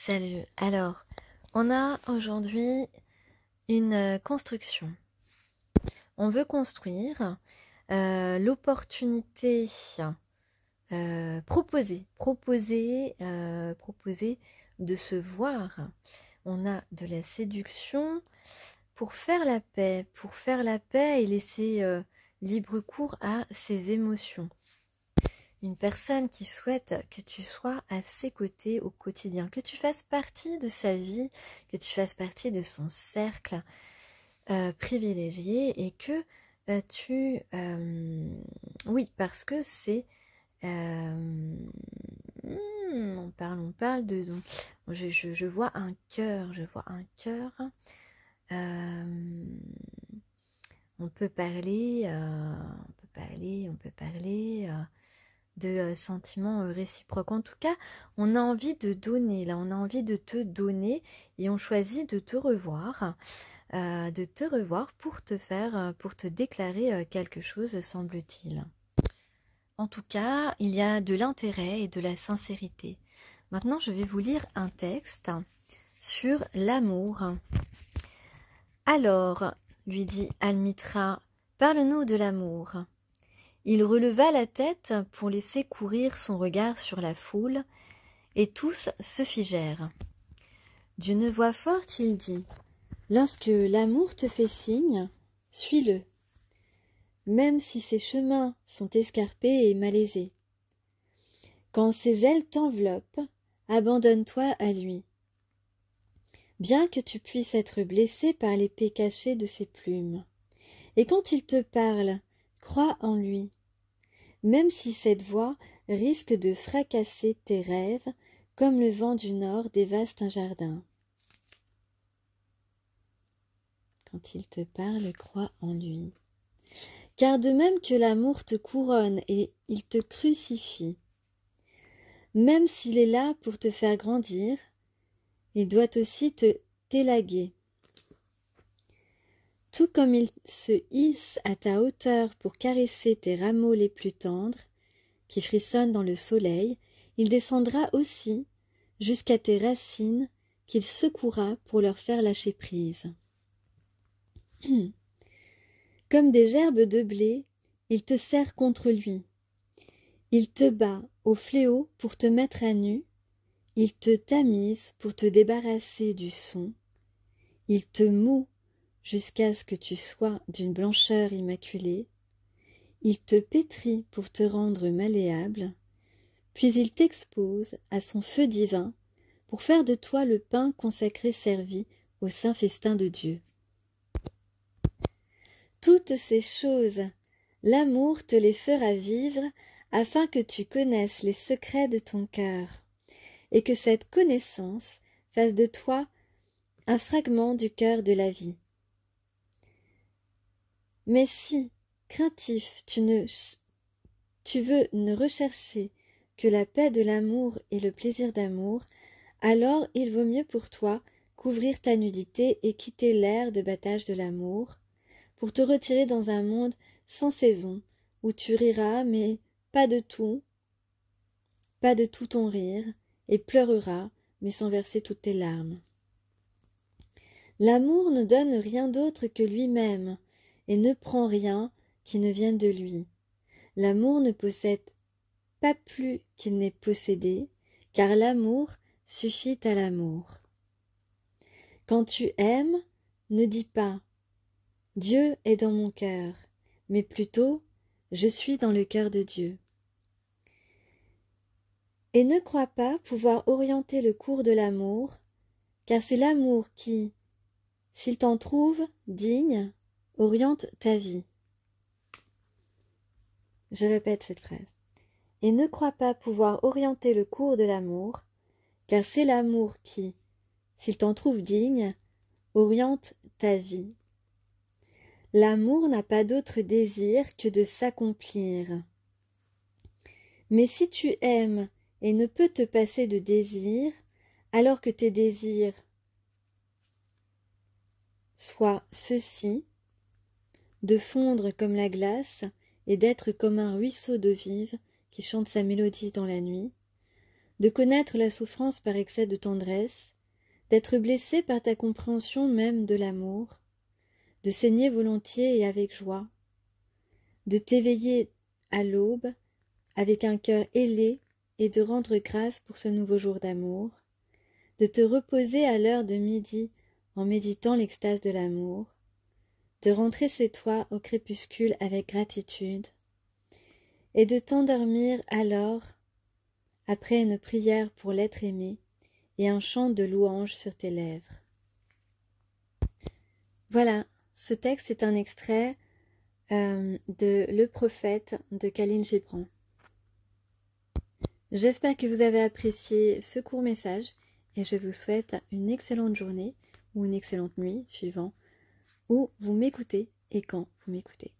Salut. Alors, on a aujourd'hui une construction. On veut construire l'opportunité proposer de se voir. On a de la séduction pour faire la paix et laisser libre cours à ses émotions. Une personne qui souhaite que tu sois à ses côtés au quotidien, que tu fasses partie de sa vie, que tu fasses partie de son cercle privilégié et que oui, parce que c'est... on parle de... Je vois un cœur, on peut parler de sentiments réciproques. En tout cas, on a envie de donner, là, on a envie de te donner et on choisit de te revoir pour te déclarer quelque chose, semble-t-il. En tout cas, il y a de l'intérêt et de la sincérité. Maintenant, je vais vous lire un texte sur l'amour. Alors, lui dit Almitra, parle-nous de l'amour. Il releva la tête pour laisser courir son regard sur la foule, et tous se figèrent. D'une voix forte, il dit « Lorsque l'amour te fait signe, suis-le, même si ses chemins sont escarpés et malaisés. Quand ses ailes t'enveloppent, abandonne-toi à lui. Bien que tu puisses être blessé par l'épée cachée de ses plumes. Et quand il te parle, crois en lui. Même si cette voix risque de fracasser tes rêves, comme le vent du nord dévaste un jardin. Quand il te parle, crois en lui. Car de même que l'amour te couronne et il te crucifie, même s'il est là pour te faire grandir, il doit aussi t'élaguer. Tout comme il se hisse à ta hauteur pour caresser tes rameaux les plus tendres, qui frissonnent dans le soleil, il descendra aussi jusqu'à tes racines qu'il secouera pour leur faire lâcher prise. Comme des gerbes de blé, il te serre contre lui. Il te bat au fléau pour te mettre à nu. Il te tamise pour te débarrasser du son. Il te moud jusqu'à ce que tu sois d'une blancheur immaculée. Il te pétrit pour te rendre malléable. Puis il t'expose à son feu divin pour faire de toi le pain consacré servi au saint festin de Dieu. Toutes ces choses, l'amour te les fera vivre afin que tu connaisses les secrets de ton cœur et que cette connaissance fasse de toi un fragment du cœur de la vie. Mais si, craintif, tu veux ne rechercher que la paix de l'amour et le plaisir d'amour, alors il vaut mieux pour toi couvrir ta nudité et quitter l'air de battage de l'amour, pour te retirer dans un monde sans saison, où tu riras, mais pas de tout ton rire, et pleureras, mais sans verser toutes tes larmes. L'amour ne donne rien d'autre que lui-même, et ne prend rien qui ne vienne de lui. L'amour ne possède pas plus qu'il n'est possédé, car l'amour suffit à l'amour. Quand tu aimes, ne dis pas « Dieu est dans mon cœur », mais plutôt « Je suis dans le cœur de Dieu ». Et ne crois pas pouvoir orienter le cours de l'amour, car c'est l'amour qui, s'il t'en trouve digne, oriente ta vie. Je répète cette phrase. Et ne crois pas pouvoir orienter le cours de l'amour, car c'est l'amour qui, s'il t'en trouve digne, oriente ta vie. L'amour n'a pas d'autre désir que de s'accomplir. Mais si tu aimes et ne peux te passer de désir, alors que tes désirs soient ceux-ci, de fondre comme la glace et d'être comme un ruisseau d'eau vive qui chante sa mélodie dans la nuit, de connaître la souffrance par excès de tendresse, d'être blessé par ta compréhension même de l'amour, de saigner volontiers et avec joie, de t'éveiller à l'aube avec un cœur ailé et de rendre grâce pour ce nouveau jour d'amour, de te reposer à l'heure de midi en méditant l'extase de l'amour, de rentrer chez toi au crépuscule avec gratitude, et de t'endormir alors après une prière pour l'être aimé et un chant de louange sur tes lèvres. Voilà, ce texte est un extrait de Le Prophète de Khalil Gibran. J'espère que vous avez apprécié ce court message et je vous souhaite une excellente journée ou une excellente nuit, suivant où vous m'écoutez et quand vous m'écoutez.